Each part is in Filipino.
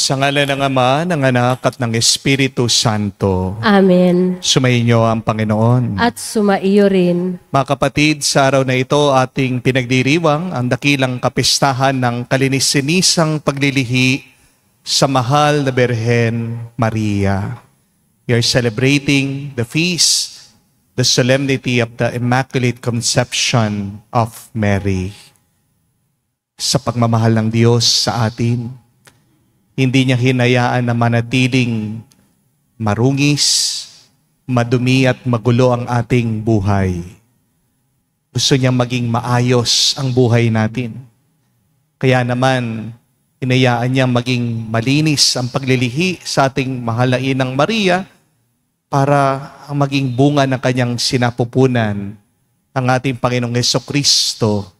Sa ngalan ng Ama, ng Anak, at ng Espiritu Santo. Amen. Sumainyo ang Panginoon. At sumaiyo rin. Mga kapatid, sa araw na ito ating pinagdiriwang ang dakilang kapistahan ng kalininisang paglilihi sa mahal na Birhen Maria. We are celebrating the feast, the solemnity of the Immaculate Conception of Mary. Sa pagmamahal ng Diyos sa atin, hindi niya hinayaan na manatiling marungis, madumi at magulo ang ating buhay. Gusto niyang maging maayos ang buhay natin. Kaya naman, hinayaan niya maging malinis ang paglilihi sa ating mahal na Inang Maria para ang maging bunga ng kanyang sinapupunan, ang ating Panginoong Jesucristo,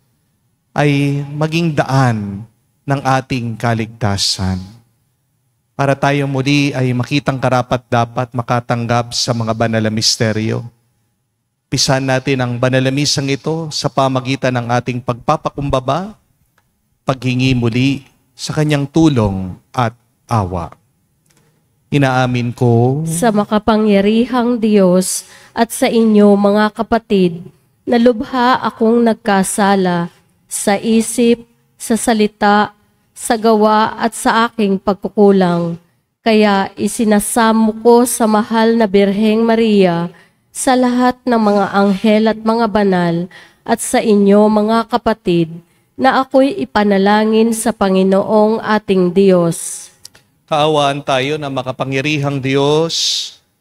ay maging daan ng ating kaligtasan. Para tayo muli ay makitang karapat-dapat makatanggap sa mga banal na misteryo. Pisan natin ang banal na misang ito sa pamagitan ng ating pagpapakumbaba, paghingi muli sa kanyang tulong at awa. Inaamin ko Sa makapangyarihang Diyos at sa inyo mga kapatid, na lubha akong nagkasala sa isip, sa salita, sa gawa at sa aking pagkukulang. Kaya isinasamo ko sa mahal na Birheng Maria, sa lahat ng mga anghel at mga banal, at sa inyo mga kapatid, na ako'y ipanalangin sa Panginoong ating Diyos. kaawaan tayo ng makapangyarihang Diyos,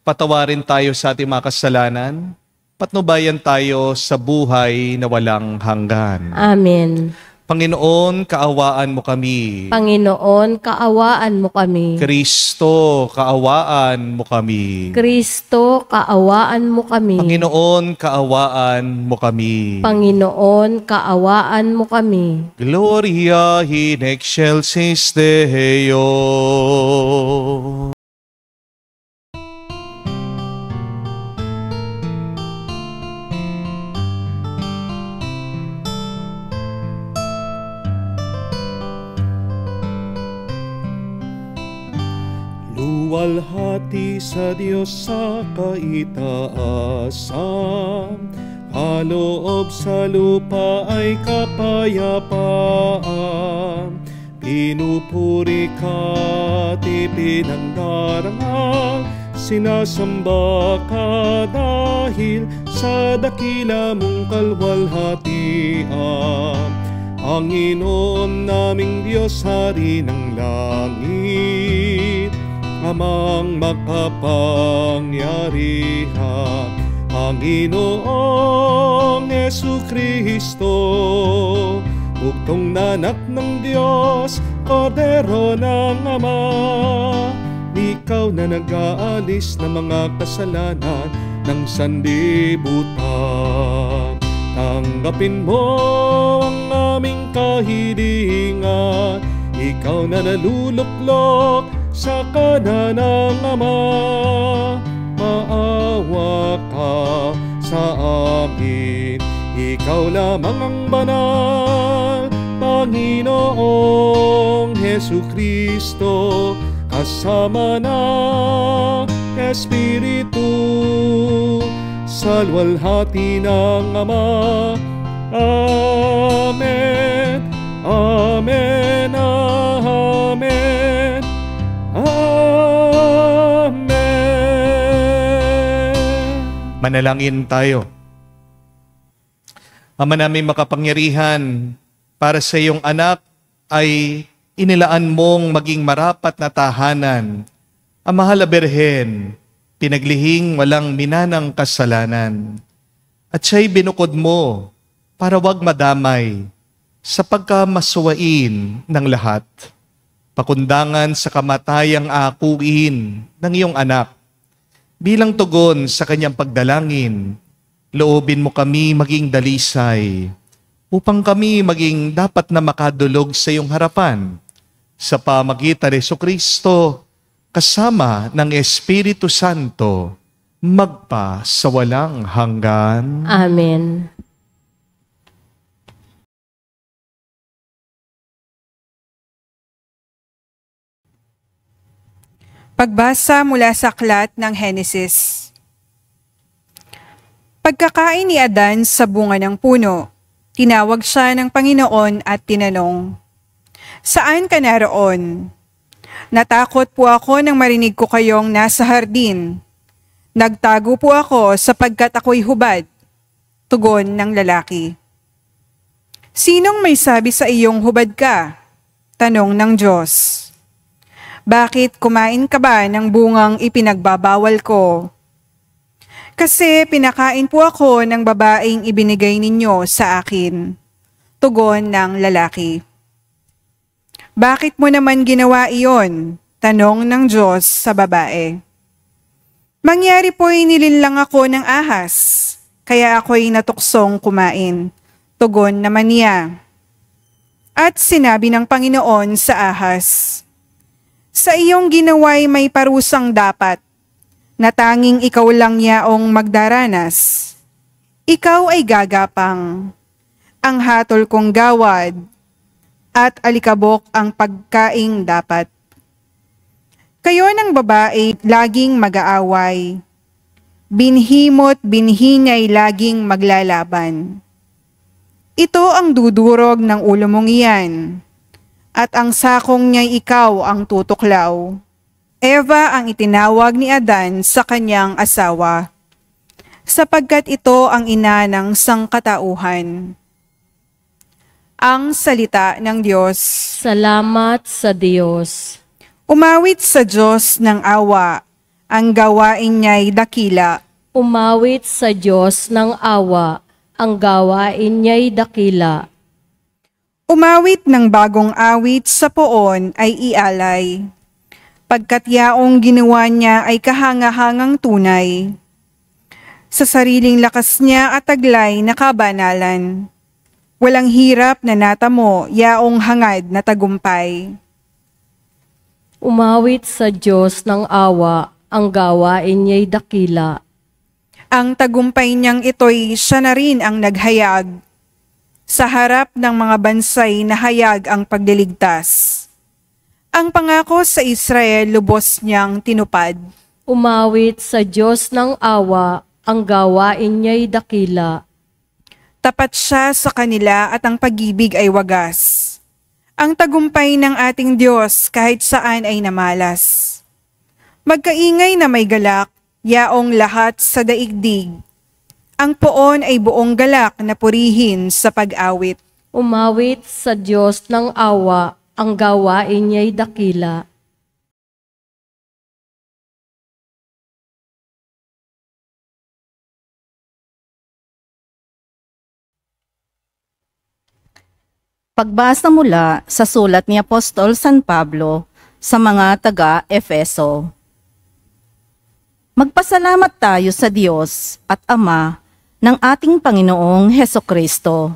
patawarin tayo sa ating mga kasalanan, patnubayan tayo sa buhay na walang hanggan. Amen. Panginoon, kaawaan mo kami. Panginoon, kaawaan mo kami. Kristo, kaawaan mo kami. Kristo, kaawaan mo kami. Panginoon, kaawaan mo kami. Panginoon, kaawaan mo kami. Gloria in excelsis Deo. Luwalhati sa Diyos sa kaitaasan, kaloob sa lupa ay kapayapaan. Pinupuri ka at ipinangdarangal, sinasamba ka dahil sa dakila mong kalwalhatian. Panginoon naming Diyos, Hari ng langit, Amang makapangyarihan, Panginoong Jesucristo, bugtong na anak ng Diyos, Kordero ng Ama. Ikaw na nag-aalis ng mga kasalanan ng sanlibutan. Tanggapin mo ang aming kahilingan, ikaw na naluluklok sa kanan ng Ama. Maawa ka sa amin, ikaw lamang ang banal, Panginoong Jesucristo, kasama ng Espiritu, sa luwalhati ng Ama. Amen, amen, amen. Manalangin tayo. Ama namin makapangyarihan, para sa iyong anak ay inilaan mong maging marapat na tahanan ang mahal na Birhen, pinaglihing walang minanang kasalanan. At siya'y binukod mo para wag madamay sa pagkamasuwain ng lahat. Pakundangan sa kamatayang akuin ng iyong anak. Bilang tugon sa kanyang pagdalangin, loobin mo kami maging dalisay upang kami maging dapat na makadulog sa iyong harapan sa pamagitan ni Jesucristo kasama ng Espiritu Santo magpa sa walang hanggan. Amen. Pagbasa mula sa aklat ng Henesis. Pagkakain ni Adan sa bunga ng puno, tinawag siya ng Panginoon at tinanong, "Saan ka naroon?" "Natakot po ako nang marinig ko kayong nasa hardin. Nagtago po ako sapagkat ako'y hubad," tugon ng lalaki. "Sinong may sabi sa iyong hubad ka?" tanong ng Diyos. "Bakit kumain ka ba ng bungang ipinagbabawal ko?" "Kasi pinakain po ako ng babaeng ibinigay ninyo sa akin," tugon ng lalaki. "Bakit mo naman ginawa iyon?" tanong ng Diyos sa babae. "Mangyari po'y nilinlang ako ng ahas, kaya ako'y natuksong kumain," tugon naman niya. At sinabi ng Panginoon sa ahas, "Sa iyong ginawa'y may parusang dapat, na tanging ikaw lang yaong magdaranas. Ikaw ay gagapang, ang hatol kong gawad, at alikabok ang pagkaing dapat. Kayo ng babae laging mag-aaway, binhi mo't binhi niya'y laging maglalaban. Ito ang dudurog ng ulo mong iyan, at ang sakong niya'y ikaw ang tutuklaw." Eva ang itinawag ni Adan sa kanyang asawa, sapagkat ito ang ina ng sangkatauhan. Ang salita ng Diyos. Salamat sa Diyos. Umawit sa Diyos ng awa, ang gawain niya'y dakila. Umawit sa Diyos ng awa, ang gawain niya'y dakila. Umawit ng bagong awit sa poon ay ialay, pagkat yaong ginawa niya ay kahangahangang tunay. Sa sariling lakas niya at taglay na kabanalan, walang hirap na natamo yaong hangad na tagumpay. Umawit sa Diyos ng awa, ang gawain niya'y dakila. Ang tagumpay niyang ito'y siya na rin ang naghayag. Sa harap ng mga bansay na hayag ang pagliligtas. Ang pangako sa Israel lubos niyang tinupad. Umawit sa Diyos ng awa, ang gawain niya'y dakila. Tapat siya sa kanila at ang pag-ibig ay wagas. Ang tagumpay ng ating Diyos kahit saan ay namalas. Magkaingay na may galak, yaong lahat sa daigdig. Ang poon ay buong galak na purihin sa pag-awit. Umawit sa Diyos ng awa, ang gawain niya'y dakila. Pagbasa mula sa sulat ni Apostol San Pablo sa mga taga-Efeso. Magpasalamat tayo sa Diyos at Ama ng ating Panginoong Hesukristo.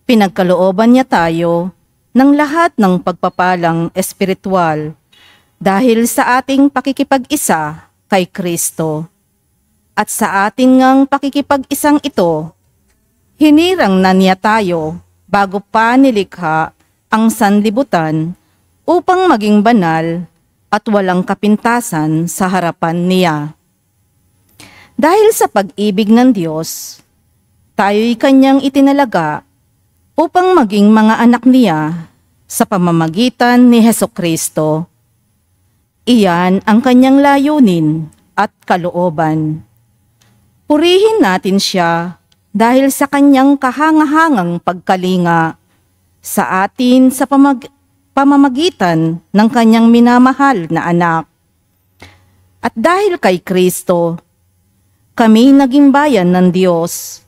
Pinagkalooban niya tayo ng lahat ng pagpapalang espiritual dahil sa ating pakikipag-isa kay Kristo. At sa ating ngang pakikipag-isang ito, hinirang na niya tayo bago pa nilikha ang sanlibutan upang maging banal at walang kapintasan sa harapan niya. Dahil sa pag-ibig ng Diyos, tayo'y kanyang itinalaga upang maging mga anak niya sa pamamagitan ni Hesukristo. Iyan ang kanyang layunin at kalooban. Purihin natin siya dahil sa kanyang kahangahangang pagkalinga sa atin sa pamamagitan ng kanyang minamahal na anak. At dahil kay Kristo, kami naging bayan ng Diyos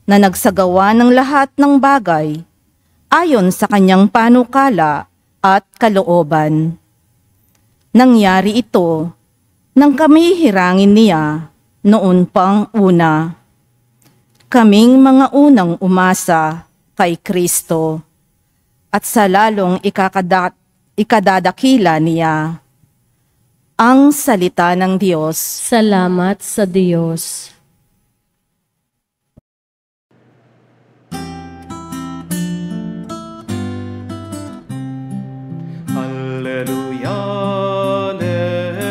na nagsagawa ng lahat ng bagay ayon sa kanyang panukala at kalooban. Nangyari ito nang kami hirangin niya noon pang una. Kaming mga unang umasa kay Kristo at sa lalong ikadadakila niya. Ang salita ng Diyos. Salamat sa Diyos. Alleluia, alleluia.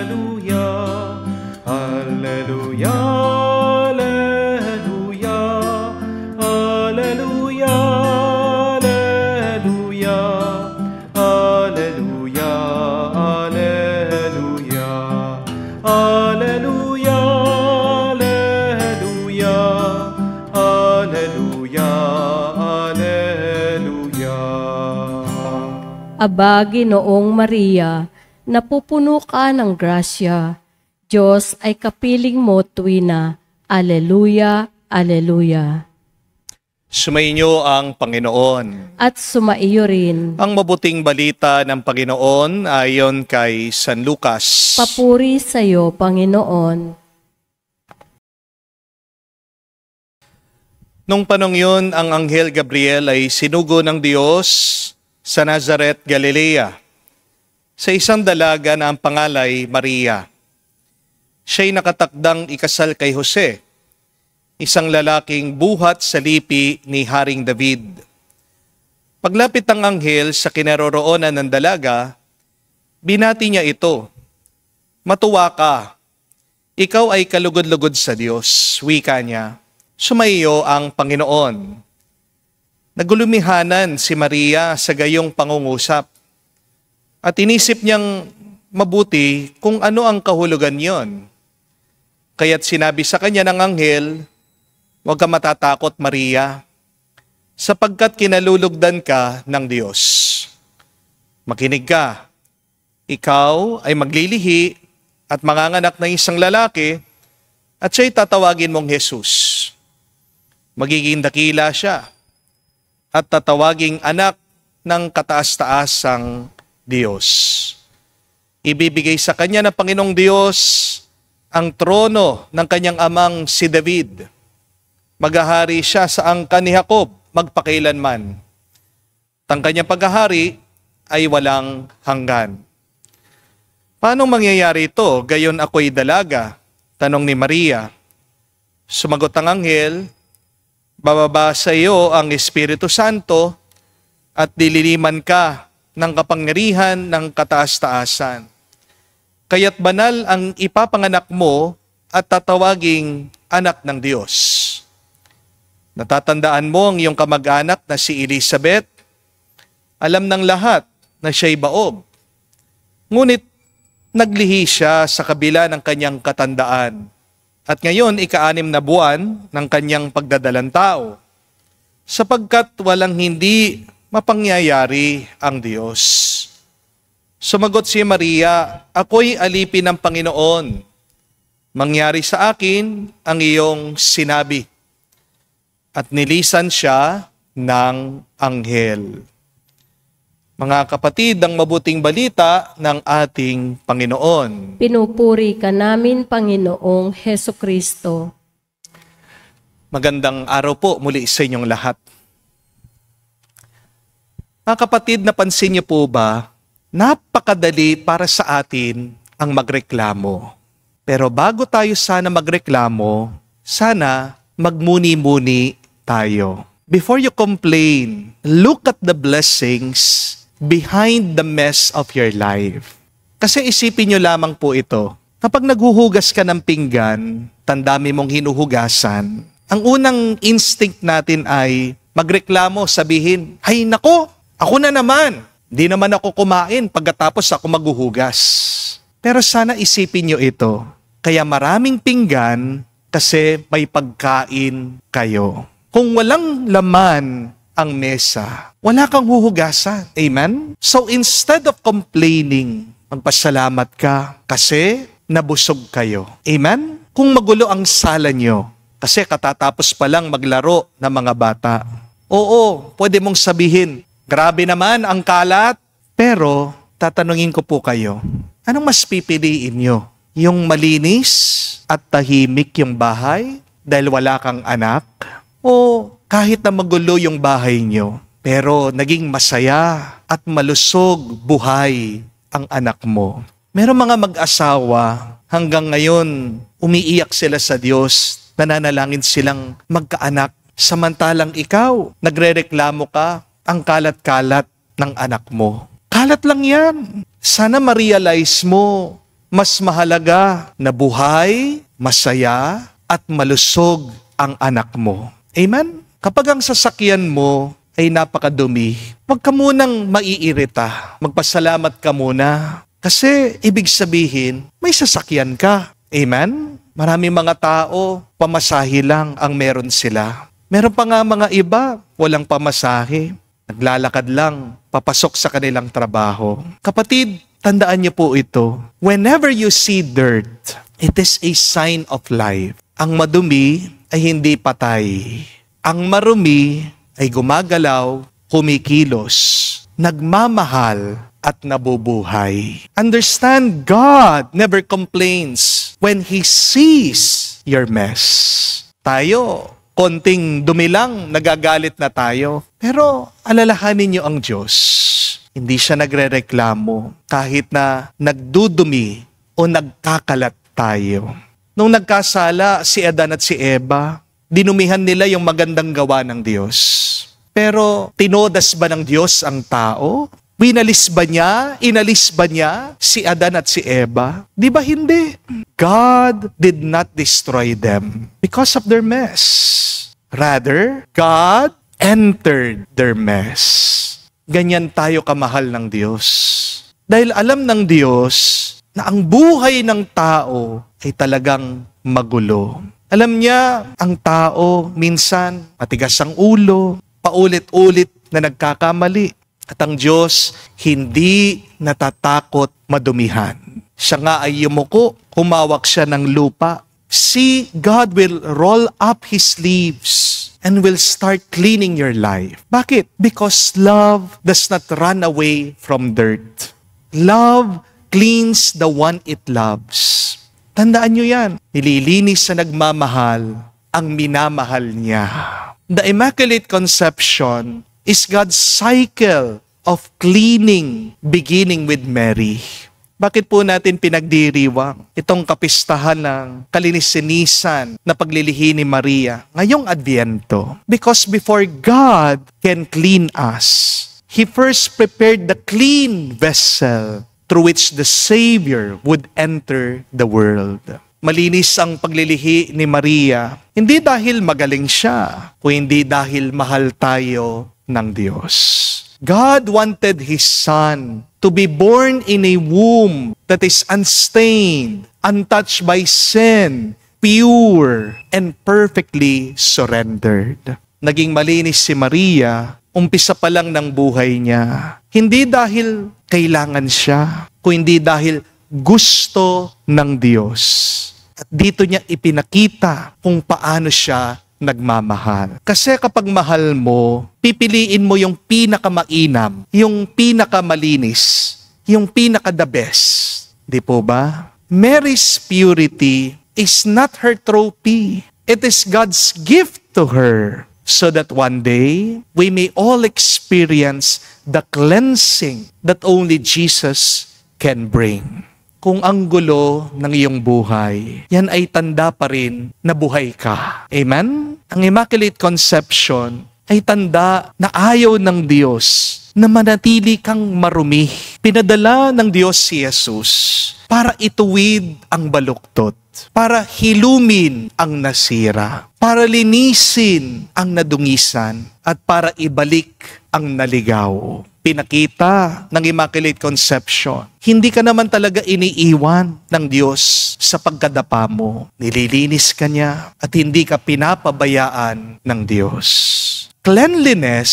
Aba, Ginoong Maria, napupuno ka ng grasya. Diyos ay kapiling mo tuwina. Alleluia, Alleluia. Sumainyo ang Panginoon. At sumaiyo rin. Ang mabuting balita ng Panginoon ayon kay San Lucas. Papuri sa iyo, Panginoon. Nung panong yun, ang Anghel Gabriel ay sinugo ng Diyos sa Nazaret, Galilea, sa isang dalaga na ang pangalay Maria. Siya'y nakatakdang ikasal kay Jose, isang lalaking buhat sa lipi ni Haring David. Paglapit ng anghel sa kinaroroonan ng dalaga, binati niya ito, "Matuwa ka, ikaw ay kalugod-lugod sa Diyos," wika niya. Sumaiyo ang Panginoon. Nagulumihanan si Maria sa gayong pangungusap at inisip niyang mabuti kung ano ang kahulugan yon. Kaya't sinabi sa kanya ng anghel, "Huwag ka matatakot, Maria, sapagkat kinalulugdan ka ng Diyos. Makinig ka, ikaw ay maglilihi at manganganak ng isang lalaki at siya'y tatawagin mong Jesus. Magiging dakila siya at tatawaging anak ng kataas-taasang Diyos. Ibibigay sa kanya ng Panginoong Diyos ang trono ng kanyang amang si David. Maghahari siya sa angkan ni Jacob magpakailanman. Ang kanyang paghahari ay walang hanggan." "Paano mangyayari ito? Gayon ako'y dalaga," tanong ni Maria. Sumagot ang anghel, "Bababa sa iyo ang Espiritu Santo at dililiman ka ng kapangyarihan ng kataas-taasan. Kaya't banal ang ipapanganak mo at tatawaging anak ng Diyos. Natatandaan mo ang iyong kamag-anak na si Elizabeth. Alam ng lahat na siya'y baog. Ngunit naglihi siya sa kabila ng kanyang katandaan. At ngayon, 6 na buwan ng kanyang pagdadalang tao, sapagkat walang hindi mapangyayari ang Diyos." Sumagot si Maria, "Ako'y alipin ng Panginoon. Mangyari sa akin ang iyong sinabi." At nilisan siya ng anghel. Mga kapatid, ang mabuting balita ng ating Panginoon. Pinupuri ka namin, Panginoong Hesukristo. Magandang araw po muli sa inyong lahat. Mga kapatid, napansin niyo po ba, napakadali para sa atin ang magreklamo. Pero bago tayo sana magreklamo, sana magmuni-muni tayo. Before you complain, look at the blessings behind the mess of your life. Kasi isipin nyo lamang po ito. Kapag naghuhugas ka ng pinggan, tandami mong hinuhugasan, ang unang instinct natin ay magreklamo, sabihin, "Ay nako, ako na naman. Di naman ako kumain pagkatapos ako maghuhugas." Pero sana isipin nyo ito. Kaya maraming pinggan kasi may pagkain kayo. Kung walang laman ang mesa, wala kang huhugasan. Amen? So instead of complaining, magpasalamat ka kasi nabusog kayo. Amen? Kung magulo ang sala nyo, kasi katatapos pa lang maglaro ng mga bata. Oo, pwede mong sabihin, "Grabe naman ang kalat." Pero tatanungin ko po kayo, anong mas pipiliin nyo? Yung malinis at tahimik yung bahay dahil wala kang anak? O kahit na magulo yung bahay nyo, pero naging masaya at malusog buhay ang anak mo? Merong mga mag-asawa hanggang ngayon umiiyak sila sa Diyos, nananalangin silang magkaanak. Samantalang ikaw, nagrereklamo ka, ang kalat-kalat ng anak mo. Kalat lang yan. Sana ma-realize mo, mas mahalaga na buhay, masaya, at malusog ang anak mo. Amen? Kapag ang sasakyan mo ay napakadumi, huwag ka munang maiirita. Magpasalamat ka muna. Kasi ibig sabihin, may sasakyan ka. Amen? Maraming mga tao, pamasahe lang ang meron sila. Meron pa nga mga iba, walang pamasahe. Naglalakad lang, papasok sa kanilang trabaho. Kapatid, tandaan niyo po ito. Whenever you see dirt, it is a sign of life. Ang madumi ay hindi patay. Ang marumi ay gumagalaw, kumikilos, nagmamahal, at nabubuhay. Understand, God never complains when He sees your mess. Tayo, konting dumi lang, nagagalit na tayo. Pero alalahanin niyo ang Diyos. Hindi siya nagrereklamo kahit na nagdudumi o nagkakalat tayo. Nung nagkasala si Adan at si Eva, dinumihan nila yung magandang gawa ng Diyos. Pero tinodas ba ng Diyos ang tao? Winalis ba niya? Inalis ba niya si Adan at si Eva? Di ba hindi? God did not destroy them because of their mess. Rather, God entered their mess. Ganyan tayo kamahal ng Diyos. Dahil alam ng Diyos na ang buhay ng tao ay talagang magulo. Alam niya, ang tao minsan matigas ang ulo, paulit-ulit na nagkakamali. At ang Diyos hindi natatakot madumihan. Siya nga ay yumuko, humawak siya ng lupa. See, God will roll up His sleeves and will start cleaning your life. Bakit? Because love does not run away from dirt. Love cleans the one it loves. Tandaan nyo yan. Nililinis sa nagmamahal ang minamahal niya. The Immaculate Conception is God's cycle of cleaning beginning with Mary. Bakit po natin pinagdiriwang itong kapistahan ng kalinis-sinisan na paglilihi ni Maria ngayong Adviento? Because before God can clean us, He first prepared the clean vessel through which the Savior would enter the world. Malinis ang paglilihi ni Maria, hindi dahil magaling siya, kundi dahil mahal tayo ng Diyos. God wanted His Son to be born in a womb that is unstained, untouched by sin, pure, and perfectly surrendered. Naging malinis si Maria, umpisa pa lang ng buhay niya. Hindi dahil kailangan siya, kundi dahil gusto ng Diyos. At dito niya ipinakita kung paano siya nagmamahal. Kasi kapag mahal mo, pipiliin mo yung pinakamainam, yung pinakamalinis, yung pinaka-the best. Di po ba? Mary's purity is not her trophy. It is God's gift to her so that one day we may all experience the cleansing that only Jesus can bring. Kung ang gulo ng iyong buhay, yan ay tanda pa rin na buhay ka. Amen? Ang Immaculate Conception ay tanda na ayaw ng Diyos na manatili kang marumi. Pinadala ng Diyos si Jesus para ituwid ang baluktot, para hilumin ang nasira, para linisin ang nadungisan, at para ibalik ang naligaw. Pinakita ng Immaculate Conception, hindi ka naman talaga iniiwan ng Diyos sa pagkadapa mo. Nililinis ka niya at hindi ka pinapabayaan ng Diyos. Cleanliness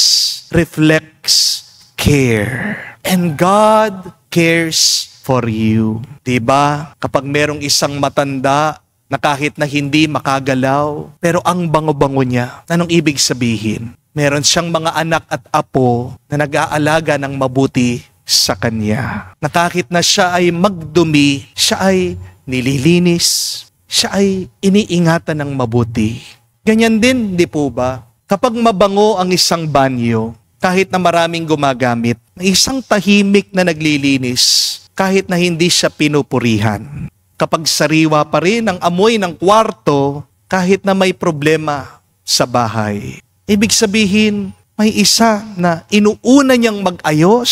reflects care. And God cares for you. Diba? Kapag merong isang matanda na kahit na hindi makagalaw, pero ang bango-bango niya, anong ibig sabihin? Meron siyang mga anak at apo na nag-aalaga ng mabuti sa kanya. Na kahit na siya ay magdumi, siya ay nililinis, siya ay iniingatan ng mabuti. Ganyan din, di po ba? Kapag mabango ang isang banyo, kahit na maraming gumagamit, isang tahimik na naglilinis, kahit na hindi siya pinupurihan. Kapag sariwa pa rin ang amoy ng kwarto, kahit na may problema sa bahay. Ibig sabihin, may isa na inuuna niyang mag-ayos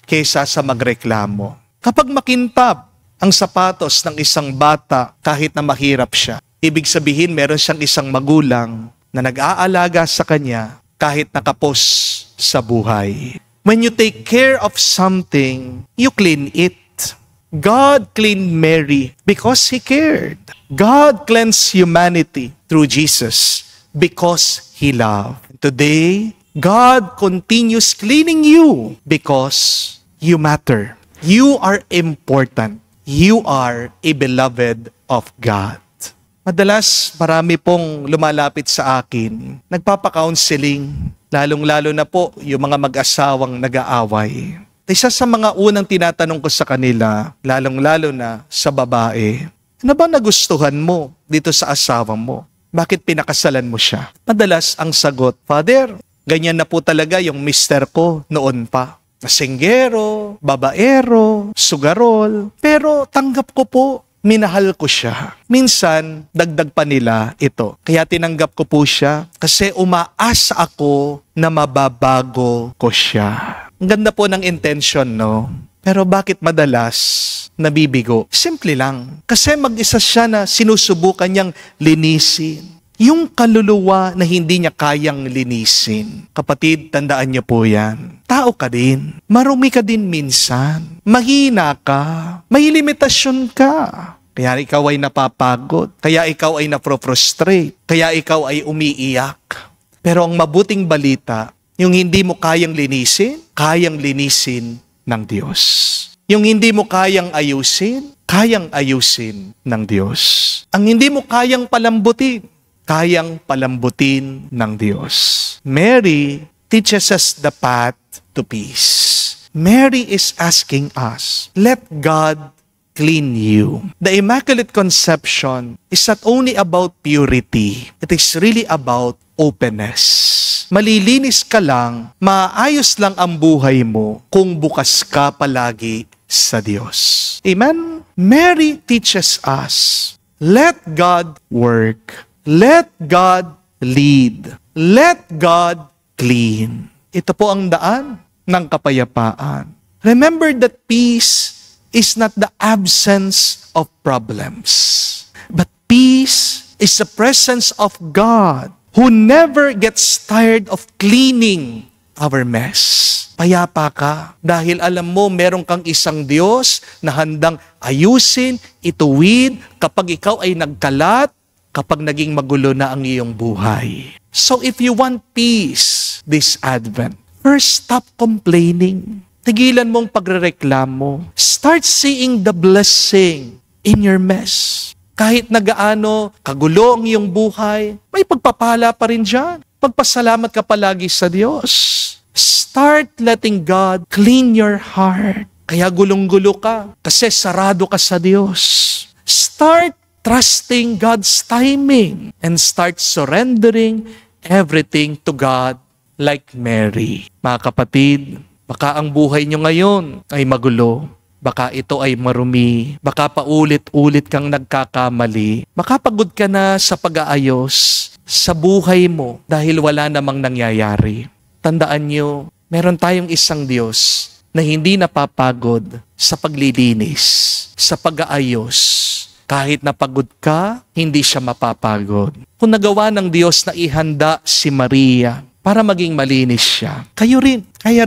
kaysa sa magreklamo. Kapag makintab ang sapatos ng isang bata kahit na mahirap siya, ibig sabihin meron siyang isang magulang na nag-aalaga sa kanya kahit nakapos sa buhay. When you take care of something, you clean it. God cleaned Mary because He cared. God cleansed humanity through Jesus because He loved. Today, God continues cleaning you because you matter. You are important. You are a beloved of God. Madalas, marami pong lumalapit sa akin, nagpapa-counseling, lalong-lalo na po yung mga mag-asawang nag-aaway. Isa sa mga unang tinatanong ko sa kanila, lalong-lalo na sa babae, ano ba nagustuhan mo dito sa asawa mo? Bakit pinakasalan mo siya? Madalas ang sagot, Father, ganyan na po talaga yung mister ko noon pa. Nasinggero, babaero, sugarol, pero tanggap ko po, minahal ko siya. Minsan, dagdag pa nila ito. Kaya tinanggap ko po siya kasi umaasa ako na mababago ko siya. Ang ganda po ng intention, no? Pero bakit madalas nabibigo? Simple lang. Kasi mag-isa siya na sinusubukan niyang linisin. Yung kaluluwa na hindi niya kayang linisin. Kapatid, tandaan niyo po yan. Tao ka din. Marumi ka din minsan. Mahina ka. May limitasyon ka. Kaya ikaw ay napapagod. Kaya ikaw ay naproprostrate. Kaya ikaw ay umiiyak. Pero ang mabuting balita, yung hindi mo kayang linisin ng Diyos. Yung hindi mo kayang ayusin ng Diyos. Ang hindi mo kayang palambutin ng Diyos. Mary teaches us the path to peace. Mary is asking us, let God clean you. The Immaculate Conception is not only about purity, it is really about openness. Malilinis ka lang, maayos lang ang buhay mo kung bukas ka palagi sa Diyos. Amen? Mary teaches us, let God work. Let God lead. Let God clean. Ito po ang daan ng kapayapaan. Remember that peace is not the absence of problems, but peace is the presence of God who never gets tired of cleaning our mess. Payapa ka dahil alam mo meron kang isang Diyos na handang ayusin, ituwid kapag ikaw ay nagkalat, kapag naging magulo na ang iyong buhay. So if you want peace this Advent, first stop complaining. Tigilan mong pagrereklamo. Start seeing the blessing in your mess. Kahit nagaano kagulo ang iyong buhay, may pagpapala pa rin dyan. Pagpasalamat ka palagi sa Diyos. Start letting God clean your heart. Kaya gulong-gulo ka kasi sarado ka sa Diyos. Start trusting God's timing and start surrendering everything to God like Mary. Mga kapatid, baka ang buhay nyo ngayon ay magulo. Baka ito ay marumi. Baka paulit-ulit kang nagkakamali. Baka pagod ka na sa pag-aayos sa buhay mo dahil wala namang nangyayari. Tandaan nyo, meron tayong isang Diyos na hindi napapagod sa paglilinis, sa pag-aayos. Kahit napagod ka, hindi siya mapapagod. Kung nagawa ng Diyos na ihanda si Maria para maging malinis siya, kaya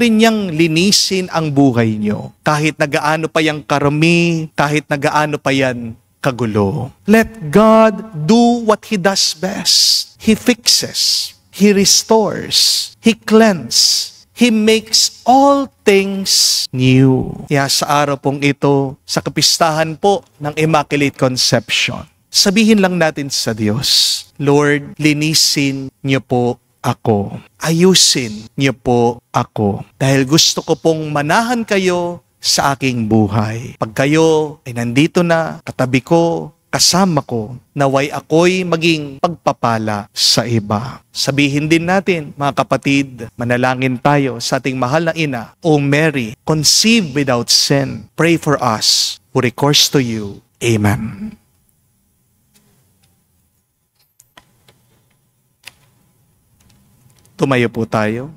rin niyang linisin ang buhay niyo. Kahit nagaano pa yang karami, kahit nagaano pa yan kagulo. Let God do what He does best. He fixes, He restores, He cleanses, He makes all things new. Kaya sa araw pong ito, sa kapistahan po ng Immaculate Conception, sabihin lang natin sa Diyos, Lord, linisin niyo po ako. Ayusin niyo po ako. Dahil gusto ko pong manahan kayo sa aking buhay. Pag kayo ay nandito na, katabi ko, kasama ko, naway ako'y maging pagpapala sa iba. Sabihin din natin, mga kapatid, manalangin tayo sa ating mahal na ina, O Mary, conceived without sin, pray for us who recourse to you. Amen. Tumayo po tayo.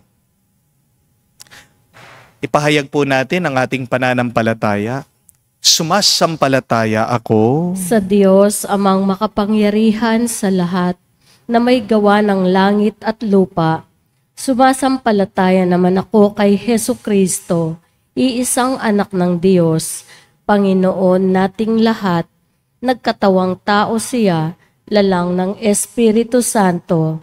Ipahayag po natin ang ating pananampalataya. Sumasampalataya ako sa Diyos amang makapangyarihan sa lahat na may gawa ng langit at lupa. Sumasampalataya naman ako kay Hesukristo, iisang anak ng Diyos, Panginoon nating lahat, nagkatawang tao siya, lalang ng Espiritu Santo.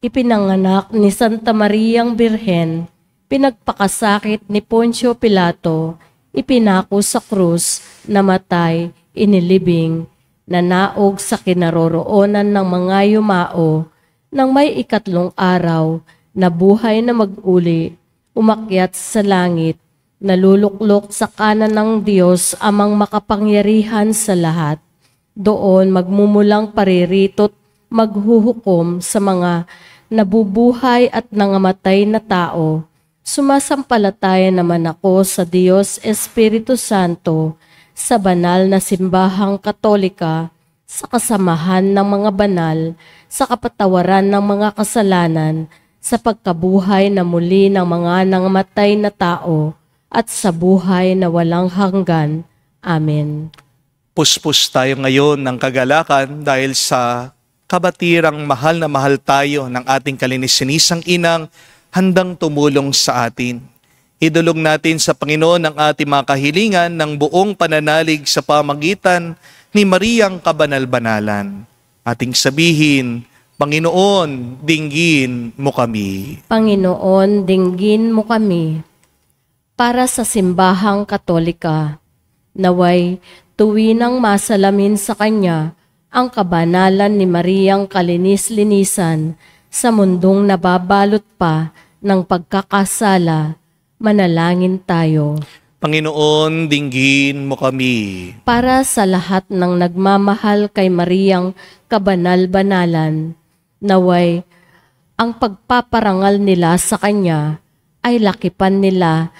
ipinanganak ni Santa Mariang Birhen, pinagpakasakit ni Poncio Pilato, ipinako sa krus, namatay, inilibing, nanaog sa kinaroroonan ng mga yumao, nang may ikatlong araw, nabuhay na mag-uli, umakyat sa langit, naluluklok sa kanan ng Diyos amang makapangyarihan sa lahat. Doon magmumulang paririto't maghuhukom sa mga nabubuhay at nangamatay na tao. Sumasampalataya naman ako sa Diyos Espiritu Santo, sa banal na simbahang katolika, sa kasamahan ng mga banal, sa kapatawaran ng mga kasalanan, sa pagkabuhay na muli ng mga nangamatay na tao, at sa buhay na walang hanggan. Amen. Puspos tayo ngayon ng kagalakan dahil sa kabatirang mahal na mahal tayo ng ating kalinisanisang inang handang tumulong sa atin. Idulog natin sa Panginoon ang ating mga kahilingan ng buong pananalig sa pamagitan ni Mariang Kabanal-Banalan. Ating sabihin, Panginoon, dinggin mo kami. Panginoon, dinggin mo kami. Para sa simbahang katolika, naway tuwinang masalamin sa Kanya ang kabanalan ni Mariang kalinis-linisan sa mundong nababalot pa ng pagkakasala. Manalangin tayo. Panginoon, dinggin mo kami. Para sa lahat ng nagmamahal kay Mariang kabanal-banalan, naway ang pagpaparangal nila sa Kanya ay lakipan nila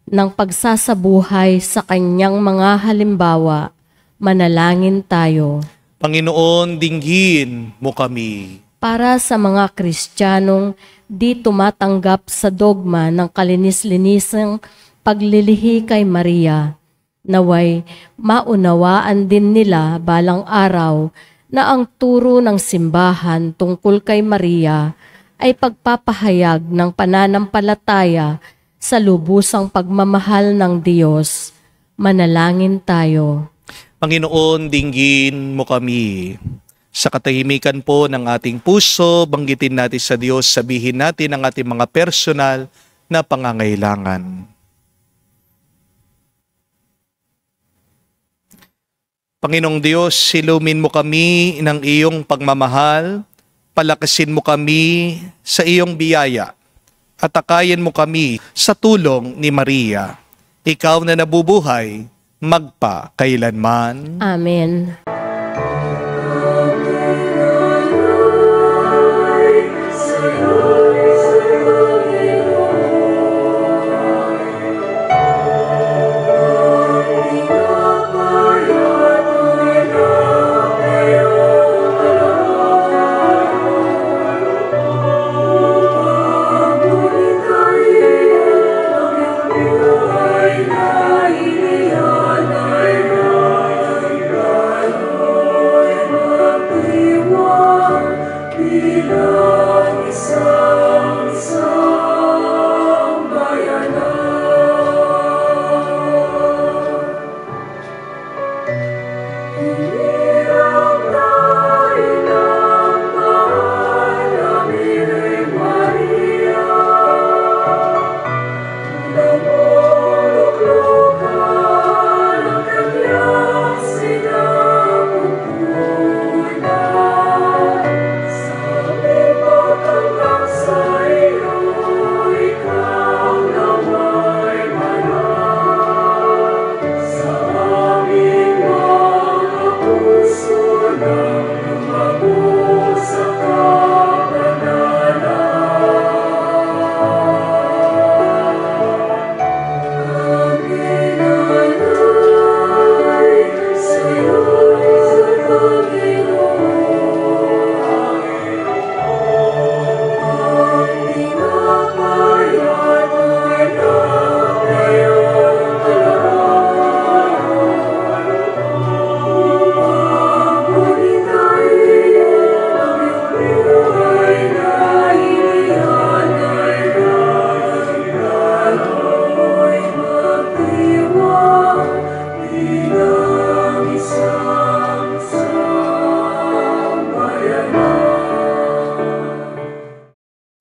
ng pagsasabuhay sa Kanyang mga halimbawa. Manalangin tayo. Panginoon, dinggin mo kami. Para sa mga Kristiyanong di tumatanggap sa dogma ng kalinis-linisang paglilihi kay Maria, naway maunawaan din nila balang araw na ang turo ng simbahan tungkol kay Maria ay pagpapahayag ng pananampalataya sa lubusang pagmamahal ng Diyos. Manalangin tayo. Panginoon, dinggin mo kami. Sa katahimikan po ng ating puso, banggitin natin sa Diyos, sabihin natin ang ating mga personal na pangangailangan. Panginoong Diyos, silumin mo kami ng iyong pagmamahal, palakasin mo kami sa iyong biyaya, at akayin mo kami sa tulong ni Maria. Ikaw na nabubuhay, magpa kailanman. Amen.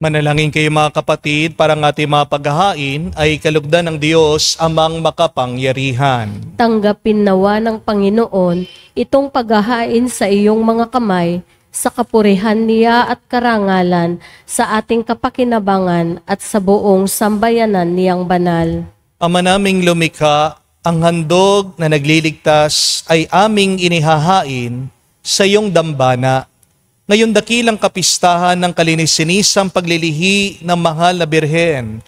Manalangin kayo mga kapatid para ng ating mga paghahain ay kalugdan ng Diyos amang makapangyarihan. Tanggapin nawa ng Panginoon itong paghahain sa iyong mga kamay sa kapurihan niya at karangalan sa ating kapakinabangan at sa buong sambayanan niyang banal. Ama naming lumikha, ang handog na nagliligtas ay aming inihahain sa iyong dambana. Ngayon dakilang kapistahan ng kalinissinisang paglilihi ng mahal na Birhen.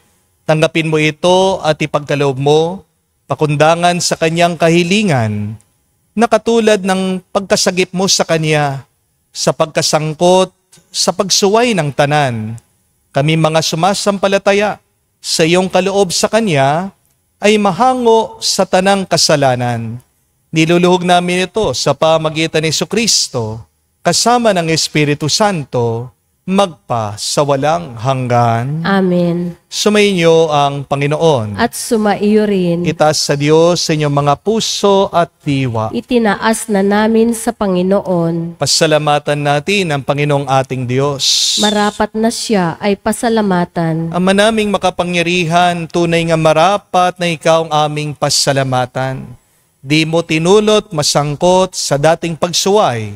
Tanggapin mo ito at ipagkaloob mo, pakundangan sa kanyang kahilingan, na katulad ng pagkasagip mo sa kanya, sa pagkasangkot, sa pagsuway ng tanan. Kami mga sumasampalataya sa iyong kaloob sa kanya ay mahango sa tanang kasalanan. Niluluhog namin ito sa pamagitan ni Jesucristo, kasama ng Espiritu Santo, magpa sa walang hanggan. Amen. Sumainyo ang Panginoon. At sumaiyo rin. Itaas sa Diyos sa inyong mga puso at diwa. Itinaas na namin sa Panginoon. Pasalamatan natin ang Panginoong ating Diyos. Marapat na siya ay pasalamatan. Ama naming makapangyarihan, tunay nga marapat na ikaw ang aming pasalamatan. Di mo tinulot masangkot sa dating pagsuway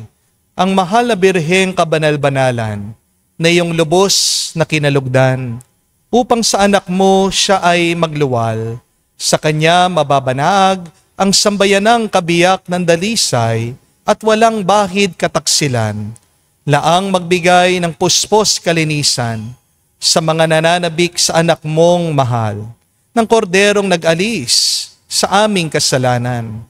ang mahal na Birheng kabanal-banalan na iyong lubos na kinalugdan upang sa anak mo siya ay magluwal. Sa kanya mababanag ang sambayanang kabiyak ng dalisay at walang bahid kataksilan. Laang magbigay ng puspos kalinisan sa mga nananabik sa anak mong mahal, ng korderong nag-alis sa aming kasalanan.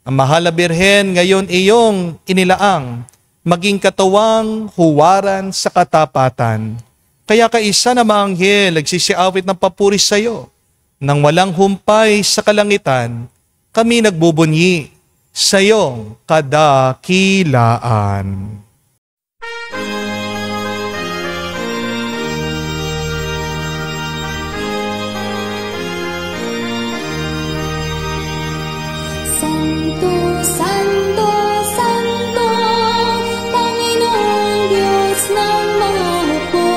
Ang mahal na Birhen ngayon iyong inilaang maging katawang huwaran sa katapatan. Kaya kaisa na mga anghel nagsisiawit ng papuri sa iyo. Nang walang humpay sa kalangitan, kami nagbubunyi sa iyong kadakilaan. Santo, Santo, Santo, Panginoong Diyos ng mga hukbo.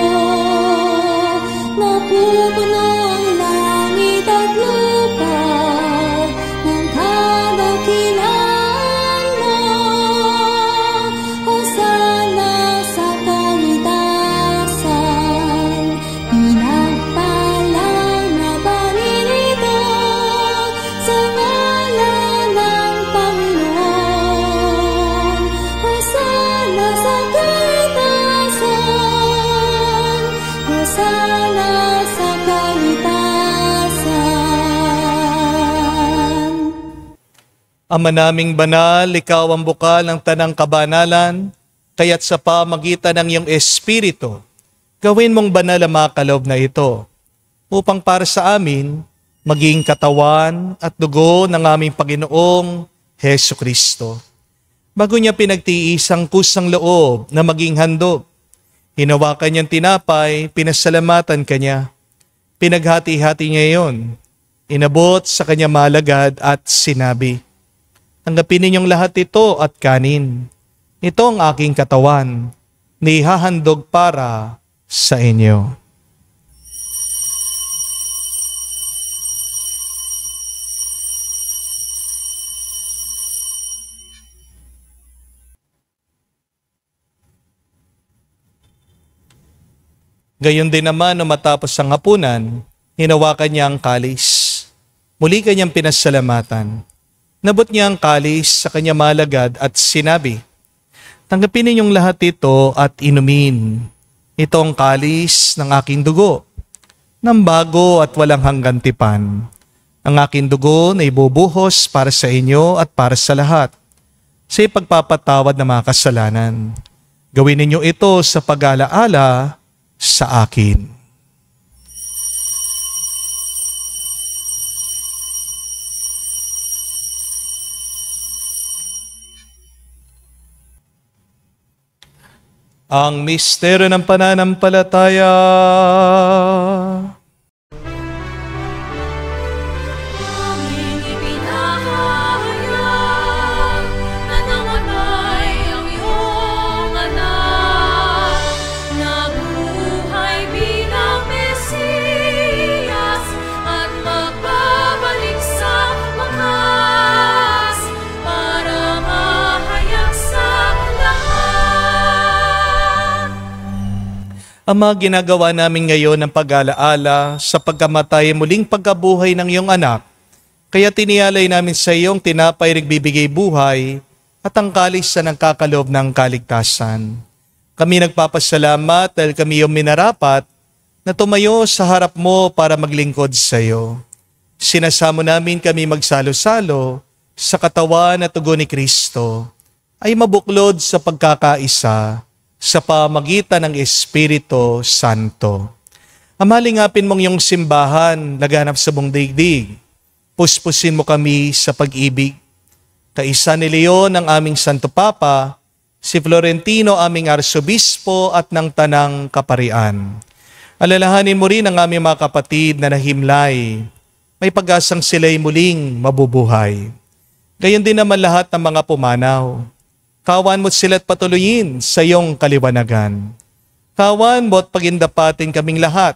Napupuno ang langit at lupa ng kadakilaan mo. Hosana sa kaitasan, pinagpalang na paninito sa ngalan ng Panginoon. Hosana sa kaitasan, Hosana sa kaitasan. Ama naming banal, ikaw ang bukal ng tanang kabanalan, kaya't sa pamagitan ng iyong Espiritu, gawin mong banal ang mga kaloob na ito, upang para sa amin, maging katawan at dugo ng aming Panginoong Hesu Kristo. Bago niya pinagtiis ang kusang loob na maging handog, hinawakan niyang tinapay, pinasalamatan kanya. Pinaghati-hati niya iyon, inabot sa kanya malagad at sinabi, "Tanggapin ninyong lahat ito at kanin. Ito ang aking katawan, nihahandog para sa inyo." Gayon din naman nung matapos ang hapunan, hinawakan niya ang kalis. Muli kanyang pinasalamatan. Nabot niya ang kalis sa kanya malagad at sinabi, "Tanggapin ninyong lahat ito at inumin. Ito ang kalis ng aking dugo, ng bago at walang hanggang tipan. Ang aking dugo na ibubuhos para sa inyo at para sa lahat, sa ipagpapatawad ng mga kasalanan. Gawin ninyo ito sa pag-alaala sa akin." Ang misteryo ng pananampalataya. Aming ipinahayag na namatay ang iyong anak, nabuhay Ama, ginagawa namin ngayon ang pag-alaala sa pagkamatay muling pagkabuhay ng iyong anak. Kaya tiniyalay namin sa iyong tinapay nagbibigay buhay at ang kalis na nagkakaloob ng kaligtasan. Kami nagpapasalamat dahil kami iyong minarapat na tumayo sa harap mo para maglingkod sa iyo. Sinasamo namin kami magsalo-salo sa katawan at tugon ni Kristo ay mabuklod sa pagkakaisa sa pamagitan ng Espiritu Santo. Amalingapin mong iyong simbahan laganap sa buong daigdig. Puspusin mo kami sa pag-ibig. Kaisa ni Leon ang aming Santo Papa, si Florentino aming Arsobispo at ng Tanang Kaparian. Alalahanin mo rin ang aming mga kapatid na nahimlay. May pag-asang sila'y muling mabubuhay. Gayon din naman lahat ng mga pumanaw. Kawan mo't sila't patuloyin sa iyong kaliwanagan. Kawan mo't pagindapatin kaming lahat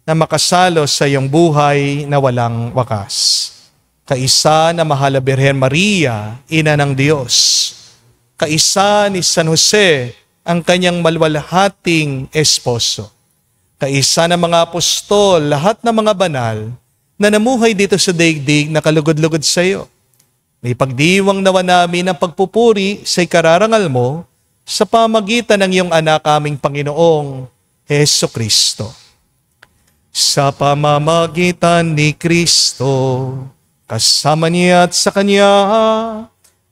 na makasalo sa iyong buhay na walang wakas. Kaisa na mahal na Birhen Maria, Ina ng Diyos. Kaisa ni San Jose, ang kanyang malwalhating esposo. Kaisa ng mga apostol, lahat ng mga banal na namuhay dito sa daigdig na kalugod-lugod sa iyo. May pagdiwang nawa namin ang pagpupuri sa ikararangal mo sa pamagitan ng iyong anak aming Panginoong Hesukristo. Sa pamamagitan ni Kristo, kasama niya at sa Kanya,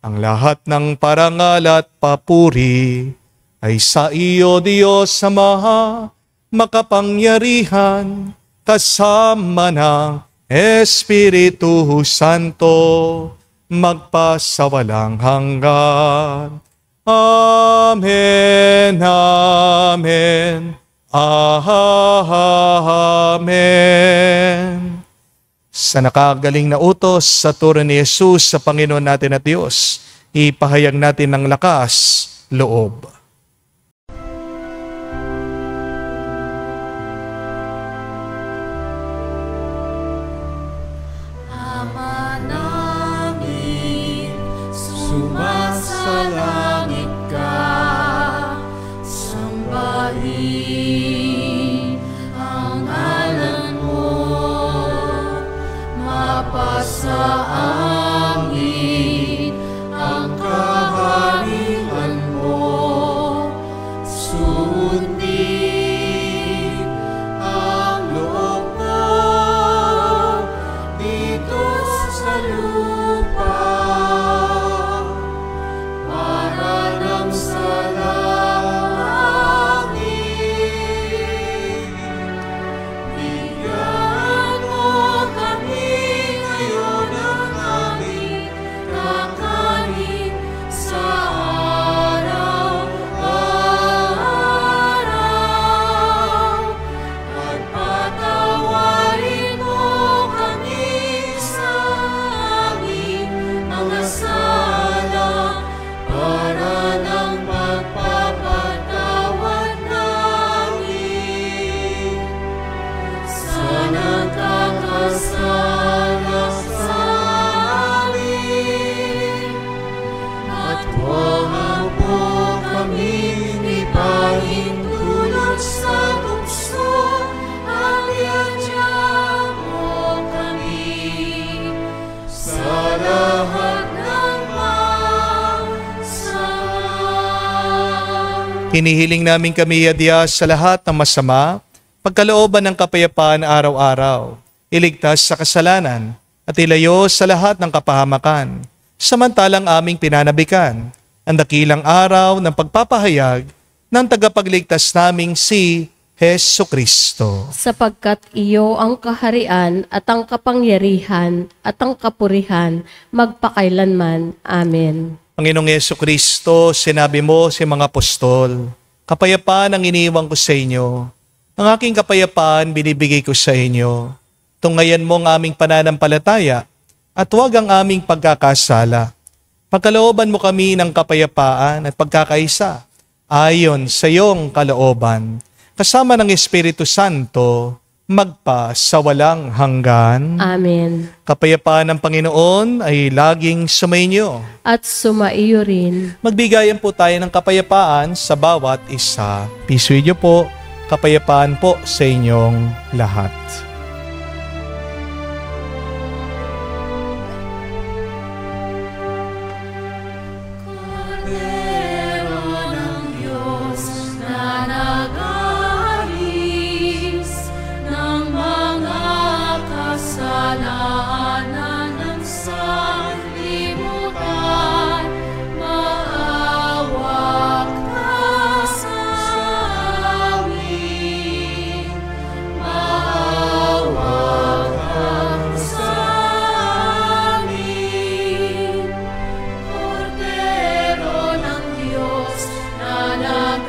ang lahat ng parangal at papuri ay sa iyo, Diyos Ama, makapangyarihan, kasama ng Espiritu Santo, magpasawalang hanggan. Amen, amen, amen. Sa nakagaling na utos sa turo ni Jesus sa Panginoon natin at Diyos, ipahayag natin ng lakas loob. Ama namin, sumasalangit ka, sambahin ang ngalan mo, mapasa amin ang kaharian mo, sundin ang loob mo dito sa lupa para nang sa langit. Bigyan mo kami ngayon ng aming kakanin sa araw-araw at patawarin mo kami sa aming mga sala para ng pagpapatawad namin sa nagkakasala sa amin. At huwag mo kaming ipahintulot sa tukso at iadya mo kami sa lahat ng masama. Hinihiling namin kami adya sa lahat ng masama, pagkalooban ng kapayapaan araw-araw, iligtas sa kasalanan, at ilayo sa lahat ng kapahamakan, samantalang aming pinanabikan ang dakilang araw ng pagpapahayag ng tagapagligtas naming si Hesukristo. Sapagkat iyo ang kaharian at ang kapangyarihan at ang kapurihan magpakailanman. Amen. Panginoong Hesukristo, sinabi mo sa mga apostol, kapayapaan ang iniwan ko sa inyo. Ang aking kapayapaan binibigay ko sa inyo. Tungayan mo ang aming pananampalataya at huwag ang aming pagkakasala. Pagkalooban mo kami ng kapayapaan at pagkakaisa ayon sa iyong kalooban. Kasama ng Espiritu Santo, magpa sa walang hanggan. Amen. Kapayapaan ng Panginoon ay laging sumainyo. At sumaiyo rin. Magbigayan po tayo ng kapayapaan sa bawat isa. Peace with you po. Kapayapaan po sa inyong lahat. Cordero ng Diyos na nag-aalis ng mga kasalanan ng sanlibutan, maawa ka sa amin. Maawa ka sa amin. Cordero ng Diyos na nag-aalis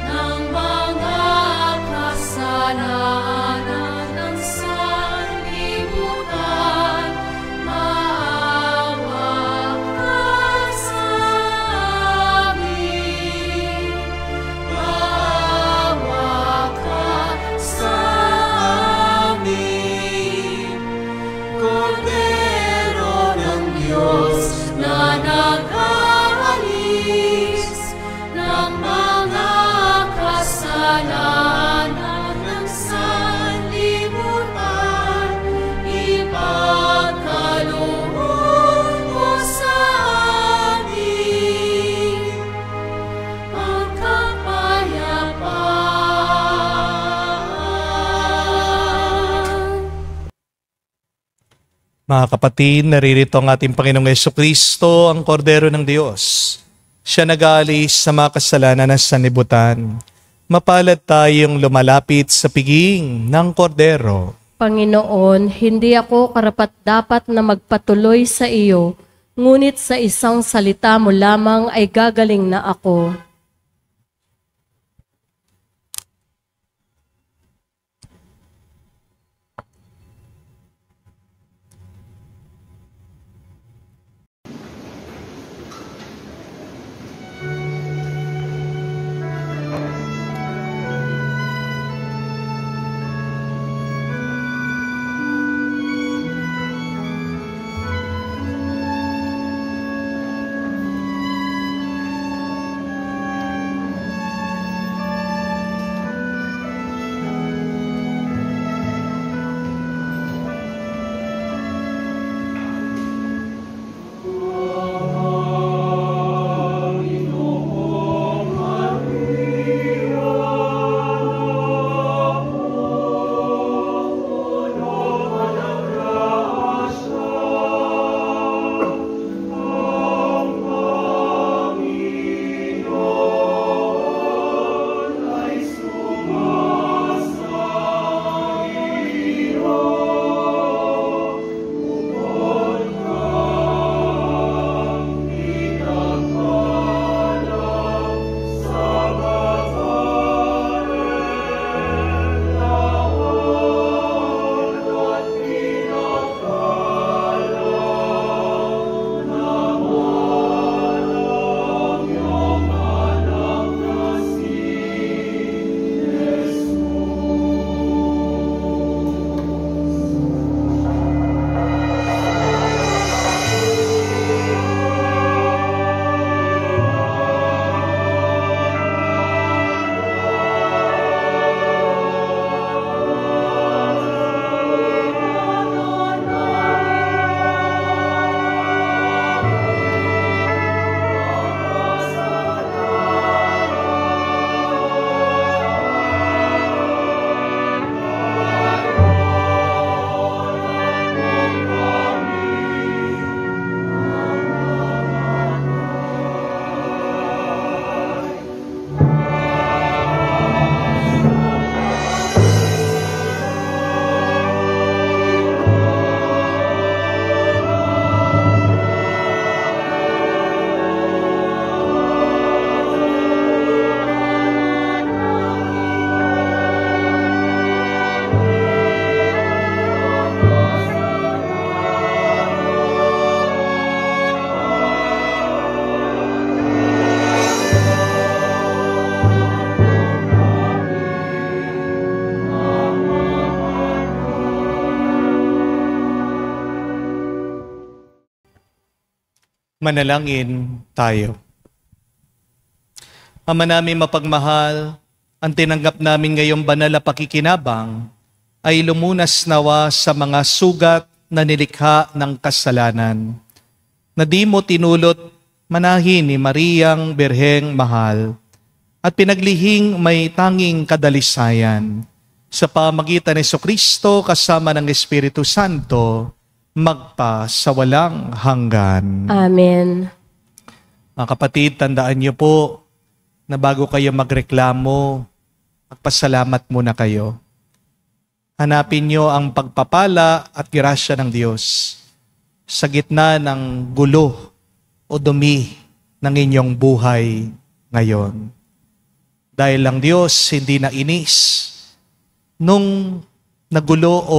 ng mga kasalanan ng sanlibutan, maawa ka sa amin. Maawa ka sa amin. Cordero ng Diyos na nag-aalis ng mga kasalanan ng sanlibutan, ipagkaloob mo sa amin ang kapayapaan. Mga kapatid, naririto ang ating Panginoong Jesucristo, ang Kordero ng Diyos. Siya nag-aalis sa mga kasalanan ng sanlibutan. Mapalad tayong lumalapit sa piging ng Kordero. Panginoon, hindi ako karapat-dapat na magpatuloy sa iyo, ngunit sa isang salita mo lamang ay gagaling na ako. Manalangin tayo. Ama namin mapagmahal, ang tinanggap namin ngayong banal na pakikinabang ay lumunas nawa sa mga sugat na nilikha ng kasalanan, na di mo tinulot manahin ni Mariang Birheng Mahal at pinaglihing may tanging kadalisayan sa pamagitan ni Jesucristo kasama ng Espiritu Santo magpa sa walang hanggan. Amen. Mga kapatid, tandaan niyo po na bago kayo magreklamo, magpasalamat muna kayo. Hanapin niyo ang pagpapala at grasya ng Diyos sa gitna ng gulo o dumi ng inyong buhay ngayon. Dahil ang Diyos hindi na inis nung nagulo o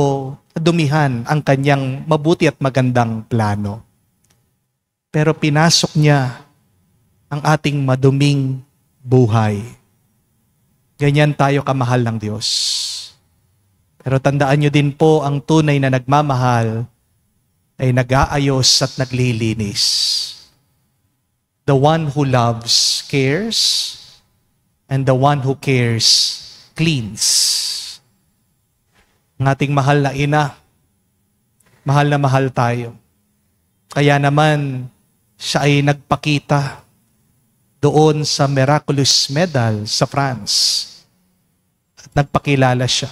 dumihan ang kanyang mabuti at magandang plano. Pero pinasok niya ang ating maduming buhay. Ganyan tayo kamahal ng Diyos. Pero tandaan nyo din po, ang tunay na nagmamahal ay nag-aayos at naglilinis. The one who loves cares, and the one who cares cleans. Ang ating mahal na ina, mahal na mahal tayo. Kaya naman, siya ay nagpakita doon sa Miraculous Medal sa France. At nagpakilala siya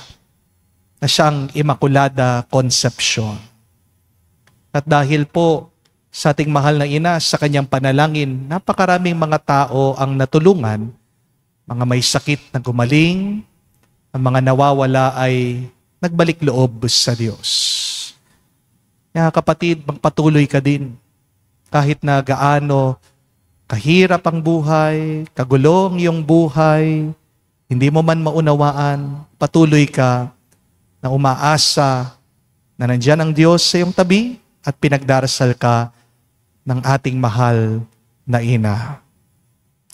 na siyang Immaculada Conception. At dahil po sa ating mahal na ina, sa kanyang panalangin, napakaraming mga tao ang natulungan, mga may sakit na gumaling, ang mga nawawala ay nagbalik loob sa Diyos. Kaya kapatid, magpatuloy ka din. Kahit na gaano kahirap ang buhay, kagulong yung buhay, hindi mo man maunawaan, patuloy ka na umaasa na nandyan ang Diyos sa iyong tabi at pinagdarasal ka ng ating mahal na ina.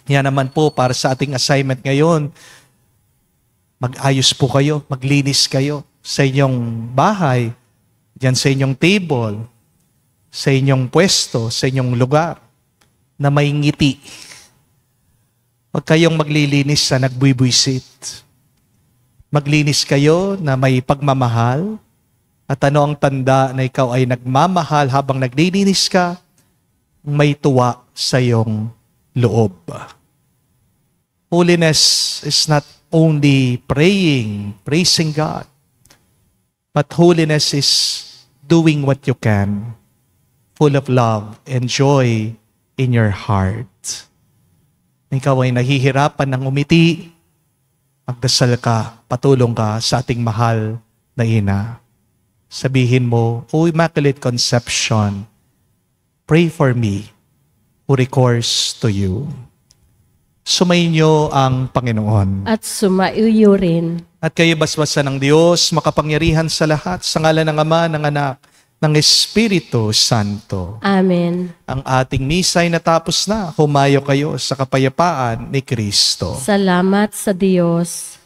Yan naman po para sa ating assignment ngayon. Mag-ayos po kayo, maglinis kayo sa inyong bahay, dyan sa inyong table, sa inyong pwesto, sa inyong lugar, na may ngiti. Huwag kayong maglilinis sa nagbuybuisit. Maglinis kayo na may pagmamahal. At ano ang tanda na ikaw ay nagmamahal habang naglilinis ka? May tuwa sa iyong loob. Holiness is not only praying, praising God, but holiness is doing what you can, full of love and joy in your heart. Ikaw ay nahihirapan ng umiti, magdasal ka, patulong ka sa ating mahal na ina. Sabihin mo, O Immaculate Conception, pray for me who recourse to you. Sumainyo ang Panginoon. At sumaiyo rin. At kayo basbasan ng Diyos, makapangyarihan sa lahat, sa ngalan ng Ama, ng Anak, ng Espiritu Santo. Amen. Ang ating misa ay natapos na. Humayo kayo sa kapayapaan ni Kristo. Salamat sa Diyos.